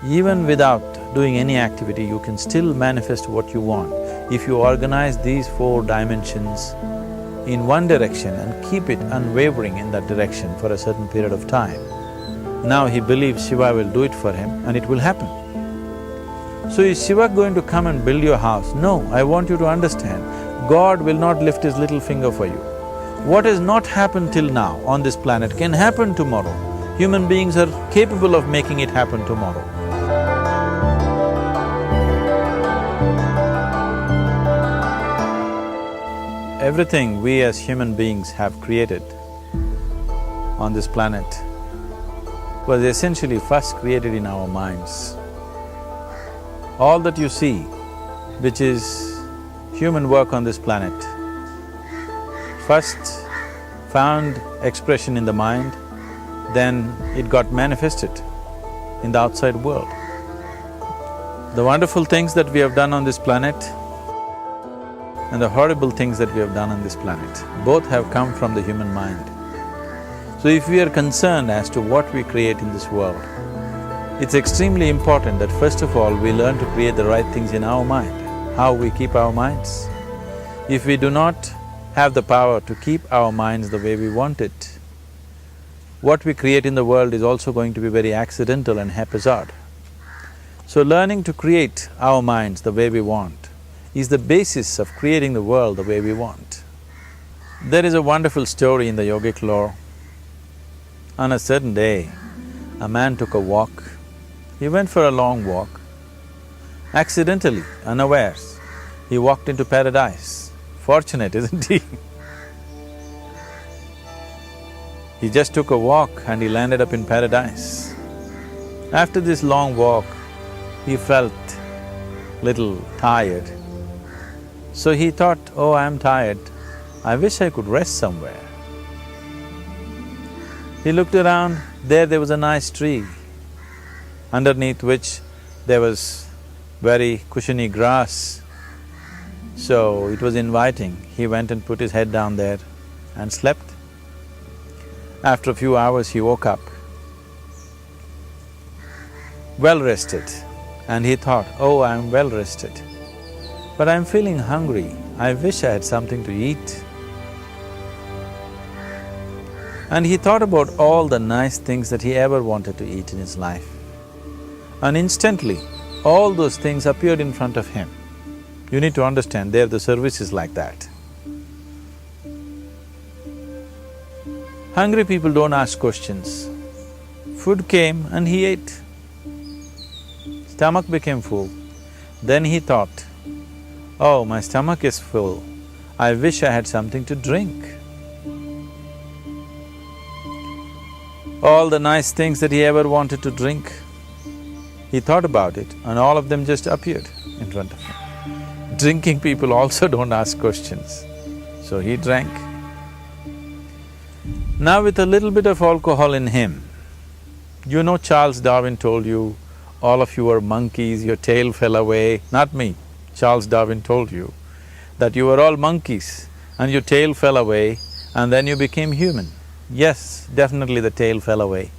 Even without doing any activity, you can still manifest what you want if you organize these 4 dimensions in one direction and keep it unwavering in that direction for a certain period of time. Now he believes Shiva will do it for him and it will happen. So is Shiva going to come and build your house? No, I want you to understand, God will not lift his little finger for you. What has not happened till now on this planet can happen tomorrow. Human beings are capable of making it happen tomorrow. Everything we as human beings have created on this planet was essentially first created in our minds. All that you see, which is human work on this planet, first found expression in the mind, then it got manifested in the outside world. The wonderful things that we have done on this planet and the horrible things that we have done on this planet, both have come from the human mind. So if we are concerned as to what we create in this world, it's extremely important that first of all we learn to create the right things in our mind, how we keep our minds. If we do not have the power to keep our minds the way we want it, what we create in the world is also going to be very accidental and haphazard. So learning to create our minds the way we want is the basis of creating the world the way we want. There is a wonderful story in the yogic lore. On a certain day, a man took a walk. He went for a long walk. Accidentally, unawares, he walked into paradise. Fortunate, isn't he? He just took a walk and he landed up in paradise. After this long walk, he felt little tired. So he thought, oh, I'm tired, I wish I could rest somewhere. He looked around, there was a nice tree, underneath which there was very cushiony grass. So it was inviting. He went and put his head down there and slept. After a few hours, he woke up, well rested, and he thought, oh, I'm well rested, but I'm feeling hungry, I wish I had something to eat. And he thought about all the nice things that he ever wanted to eat in his life. And instantly, all those things appeared in front of him. You need to understand, there the service is like that. Hungry people don't ask questions. Food came and he ate. Stomach became full. Then he thought, oh, my stomach is full, I wish I had something to drink. All the nice things that he ever wanted to drink, he thought about it and all of them just appeared in front of him. Drinking people also don't ask questions, so he drank. Now with a little bit of alcohol in him, you know Charles Darwin told you, all of you are monkeys, your tail fell away. Not me, Charles Darwin told you that you were all monkeys and your tail fell away and then you became human. Yes, definitely the tail fell away.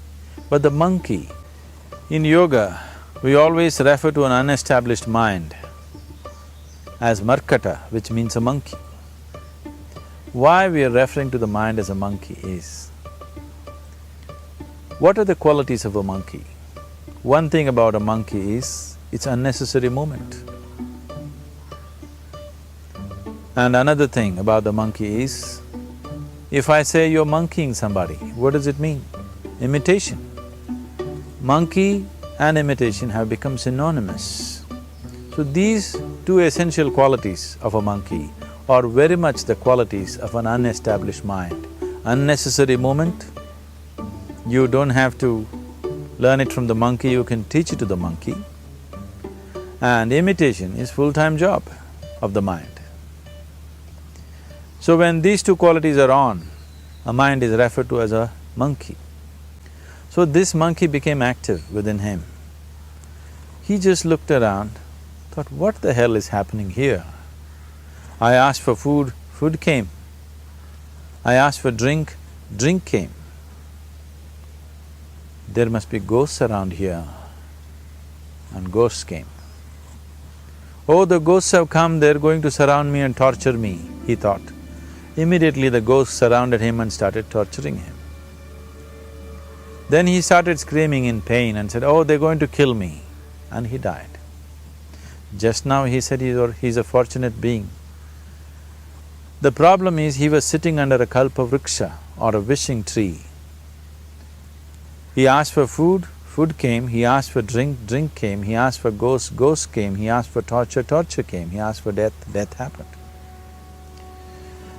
But the monkey, in yoga, we always refer to an unestablished mind as markata, which means a monkey. Why we are referring to the mind as a monkey is, what are the qualities of a monkey? One thing about a monkey is, it's unnecessary movement. And another thing about the monkey is, if I say you're monkeying somebody, what does it mean? Imitation. Monkey and imitation have become synonymous. So these two essential qualities of a monkey are very much the qualities of an unestablished mind. Unnecessary movement, you don't have to learn it from the monkey, you can teach it to the monkey. And imitation is full-time job of the mind. So when these two qualities are on, a mind is referred to as a monkey. So this monkey became active within him. He just looked around, thought, what the hell is happening here? I asked for food, food came. I asked for drink, drink came. There must be ghosts around here. and ghosts came. Oh, the ghosts have come, they're going to surround me and torture me, he thought. Immediately the ghosts surrounded him and started torturing him. Then he started screaming in pain and said, oh, they're going to kill me, and he died. Just now he said he's a fortunate being. The problem is he was sitting under a kalpavriksha or a wishing tree. He asked for food, food came, he asked for drink, drink came, he asked for ghost, ghost came, he asked for torture, torture came, he asked for death, death happened.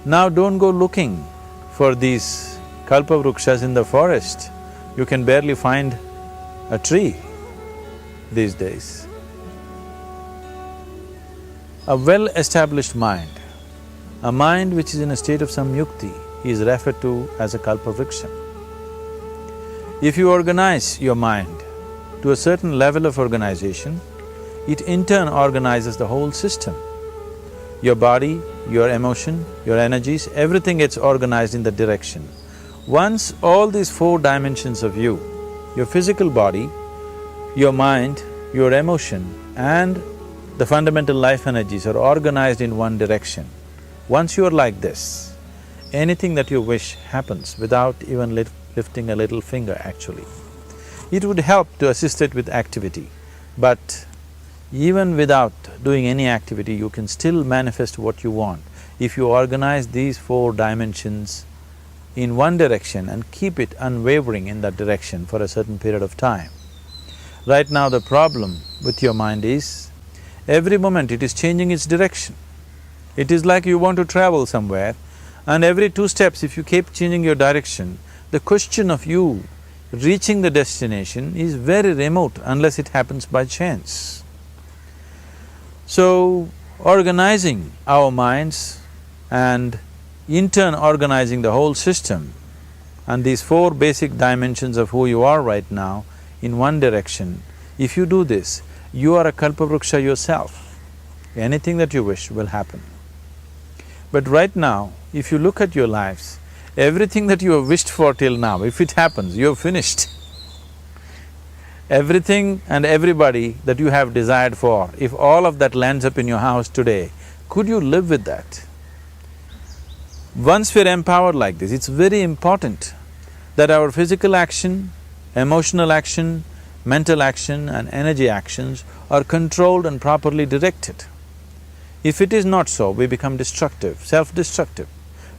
Now don't go looking for these kalpavrukshas in the forest. You can barely find a tree these days. A well-established mind, a mind which is in a state of samyukti, is referred to as a kalpavriksha. If you organize your mind to a certain level of organization, it in turn organizes the whole system. Your body, your emotion, your energies, everything gets organized in that direction. Once all these four dimensions of you, your physical body, your mind, your emotion and the fundamental life energies are organized in one direction, once you are like this, anything that you wish happens without even lifting a little finger actually. It would help to assist it with activity, but even without doing any activity, you can still manifest what you want if you organize these four dimensions in one direction and keep it unwavering in that direction for a certain period of time. Right now the problem with your mind is, every moment it is changing its direction. It is like you want to travel somewhere and every 2 steps if you keep changing your direction, the question of you reaching the destination is very remote unless it happens by chance. So, organizing our minds and in turn organizing the whole system and these four basic dimensions of who you are right now in one direction, if you do this, you are a kalpavruksha yourself. Anything that you wish will happen. But right now, if you look at your lives, everything that you have wished for till now, if it happens, you have finished. Everything and everybody that you have desired for, if all of that lands up in your house today, could you live with that? Once we're empowered like this, it's very important that our physical action, emotional action, mental action and energy actions are controlled and properly directed. If it is not so, we become destructive, self-destructive.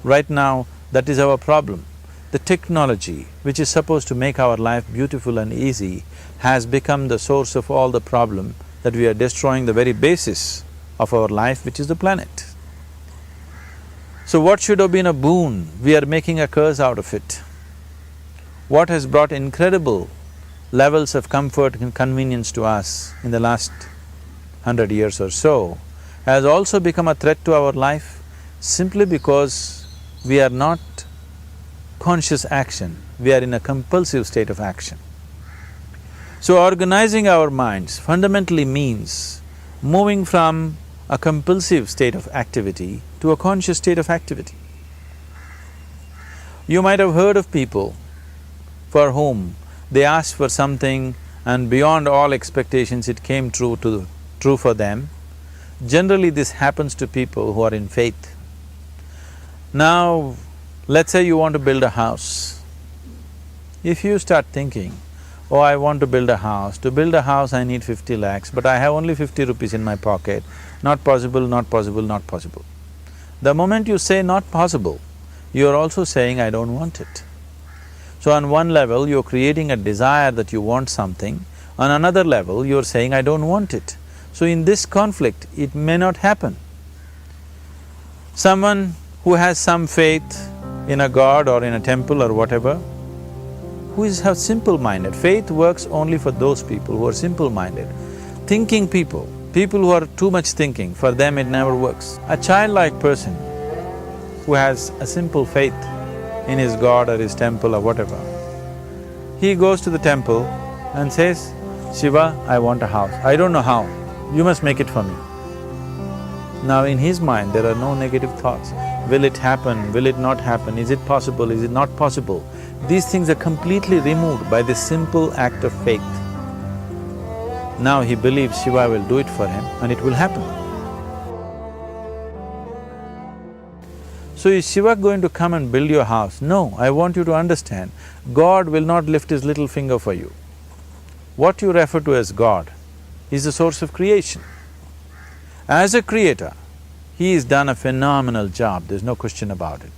Right now, that is our problem. The technology, which is supposed to make our life beautiful and easy, has become the source of all the problem that we are destroying the very basis of our life, which is the planet. So what should have been a boon, we are making a curse out of it. What has brought incredible levels of comfort and convenience to us in the last 100 years or so has also become a threat to our life simply because we are not conscious action, we are in a compulsive state of action. So organizing our minds fundamentally means moving from a compulsive state of activity to a conscious state of activity. You might have heard of people for whom they asked for something and beyond all expectations it came true for them. Generally this happens to people who are in faith. Now, let's say you want to build a house. If you start thinking, oh, I want to build a house. To build a house I need 50 lakhs, but I have only 50 rupees in my pocket. Not possible, not possible, not possible. The moment you say not possible, you are also saying I don't want it. So on one level, you're creating a desire that you want something, on another level, you're saying I don't want it. So in this conflict, it may not happen. Someone who has some faith in a god or in a temple or whatever, who is simple-minded. Faith works only for those people who are simple-minded. Thinking people, people who are too much thinking, for them it never works. A childlike person who has a simple faith in his god or his temple or whatever, he goes to the temple and says, Shiva, I want a house. I don't know how, you must make it for me. Now in his mind there are no negative thoughts. Will it happen? Will it not happen? Is it possible? Is it not possible? These things are completely removed by this simple act of faith. Now he believes Shiva will do it for him and it will happen. So is Shiva going to come and build your house? No, I want you to understand, God will not lift his little finger for you. What you refer to as God is the source of creation. As a creator, he has done a phenomenal job, there's no question about it.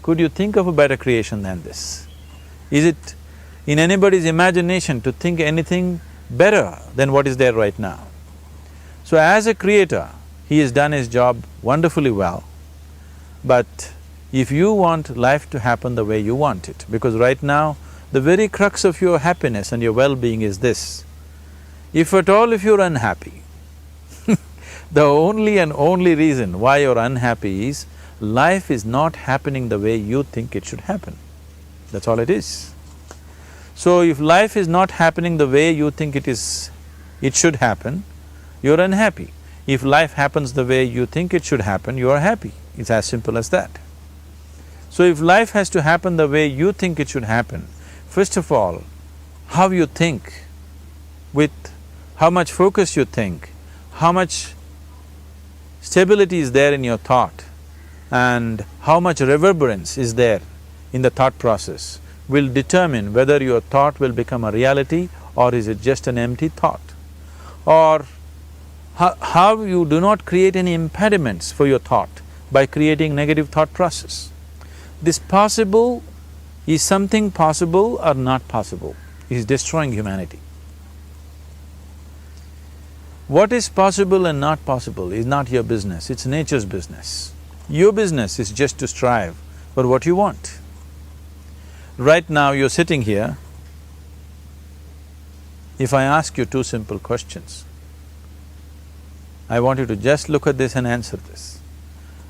Could you think of a better creation than this? Is it in anybody's imagination to think anything better than what is there right now? So as a creator, he has done his job wonderfully well. But if you want life to happen the way you want it, because right now, the very crux of your happiness and your well-being is this. If at all if you're unhappy, the only and only reason why you're unhappy is life is not happening the way you think it should happen. That's all it is. So if life is not happening the way you think it should happen, you're unhappy. If life happens the way you think it should happen, you are happy. It's as simple as that. So if life has to happen the way you think it should happen, first of all, how you think, with how much focus you think, how much stability is there in your thought, and how much reverberance is there in the thought process will determine whether your thought will become a reality or is it just an empty thought. Or how you do not create any impediments for your thought by creating negative thought process. This possible is something possible or not possible, is destroying humanity. What is possible and not possible is not your business, it's nature's business. Your business is just to strive for what you want. Right now you're sitting here, if I ask you two simple questions, I want you to just look at this and answer this.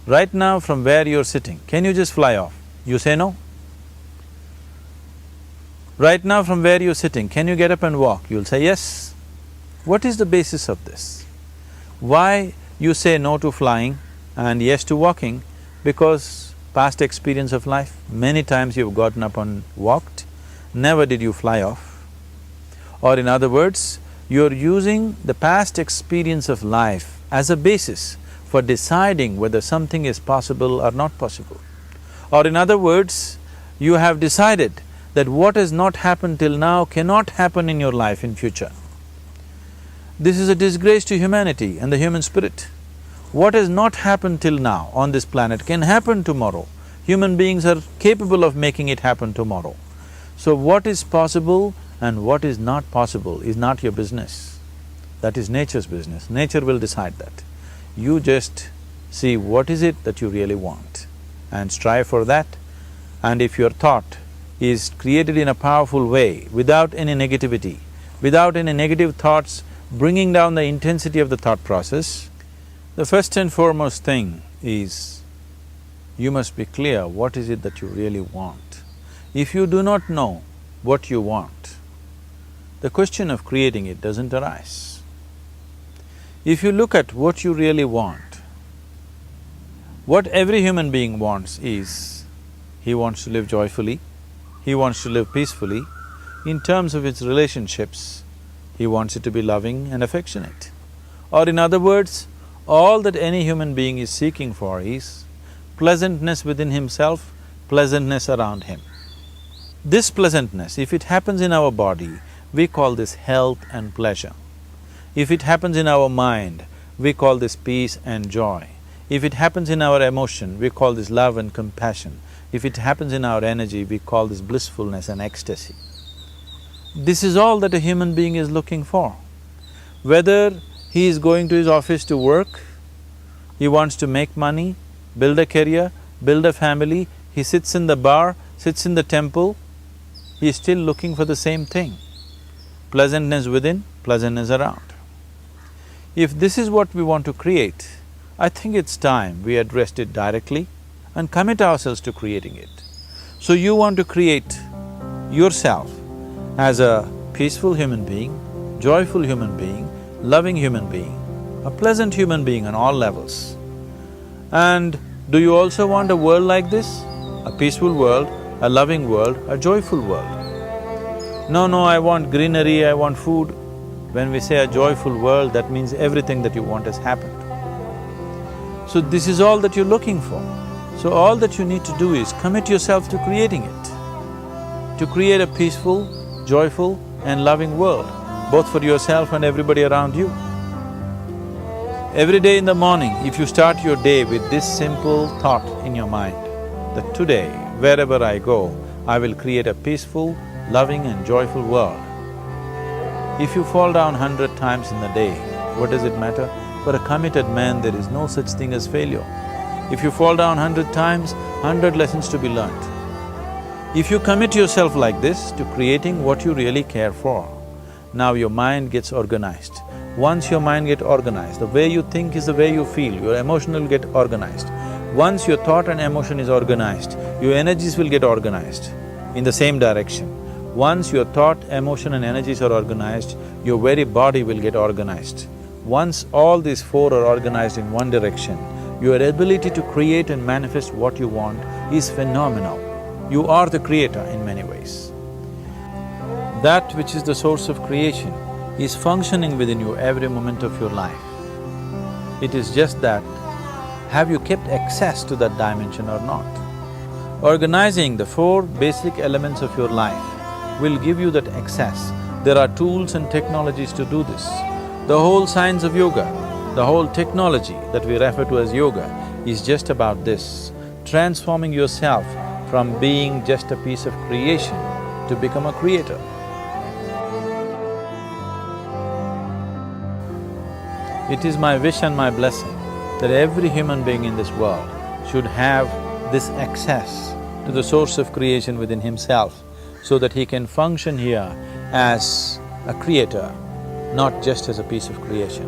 Right now from where you're sitting, can you just fly off? You say no. Right now from where you're sitting, can you get up and walk? You'll say yes. What is the basis of this? Why you say no to flying and yes to walking? Because past experience of life, many times you've gotten up and walked, never did you fly off. Or in other words, you're using the past experience of life as a basis for deciding whether something is possible or not possible. Or in other words, you have decided that what has not happened till now cannot happen in your life in future. This is a disgrace to humanity and the human spirit. What has not happened till now on this planet can happen tomorrow. Human beings are capable of making it happen tomorrow. So what is possible and what is not possible is not your business. That is nature's business. Nature will decide that. You just see what is it that you really want and strive for that. And if your thought is created in a powerful way, without any negativity, without any negative thoughts bringing down the intensity of the thought process, the first and foremost thing is you must be clear what is it that you really want. If you do not know what you want, the question of creating it doesn't arise. If you look at what you really want, what every human being wants is, he wants to live joyfully, he wants to live peacefully. In terms of its relationships, he wants it to be loving and affectionate. Or in other words, all that any human being is seeking for is pleasantness within himself, pleasantness around him. This pleasantness, if it happens in our body, we call this health and pleasure. If it happens in our mind, we call this peace and joy. If it happens in our emotion, we call this love and compassion. If it happens in our energy, we call this blissfulness and ecstasy. This is all that a human being is looking for. Whether he is going to his office to work, he wants to make money, build a career, build a family, he sits in the bar, sits in the temple, he is still looking for the same thing. Pleasantness within, pleasantness around. If this is what we want to create, I think it's time we addressed it directly and commit ourselves to creating it. So you want to create yourself as a peaceful human being, joyful human being, loving human being, a pleasant human being on all levels. And do you also want a world like this? A peaceful world, a loving world, a joyful world? No, I want greenery, I want food. When we say a joyful world, that means everything that you want has happened. So this is all that you're looking for. So all that you need to do is commit yourself to creating it, to create a peaceful, joyful and loving world, both for yourself and everybody around you. Every day in the morning, if you start your day with this simple thought in your mind, that today, wherever I go, I will create a peaceful, loving and joyful world. If you fall down 100 times in the day, what does it matter? For a committed man, there is no such thing as failure. If you fall down 100 times, 100 lessons to be learnt. If you commit yourself like this to creating what you really care for, now your mind gets organized. Once your mind gets organized, the way you think is the way you feel, your emotion will get organized. Once your thought and emotion is organized, your energies will get organized in the same direction. Once your thought, emotion and energies are organized, your very body will get organized. Once all these four are organized in one direction, your ability to create and manifest what you want is phenomenal. You are the creator in many ways. That which is the source of creation is functioning within you every moment of your life. It is just that, have you kept access to that dimension or not? Organizing the four basic elements of your life will give you that access. There are tools and technologies to do this. The whole science of yoga, the whole technology that we refer to as yoga is just about this, transforming yourself from being just a piece of creation to become a creator. It is my wish and my blessing that every human being in this world should have this access to the source of creation within himself so that he can function here as a creator, not just as a piece of creation.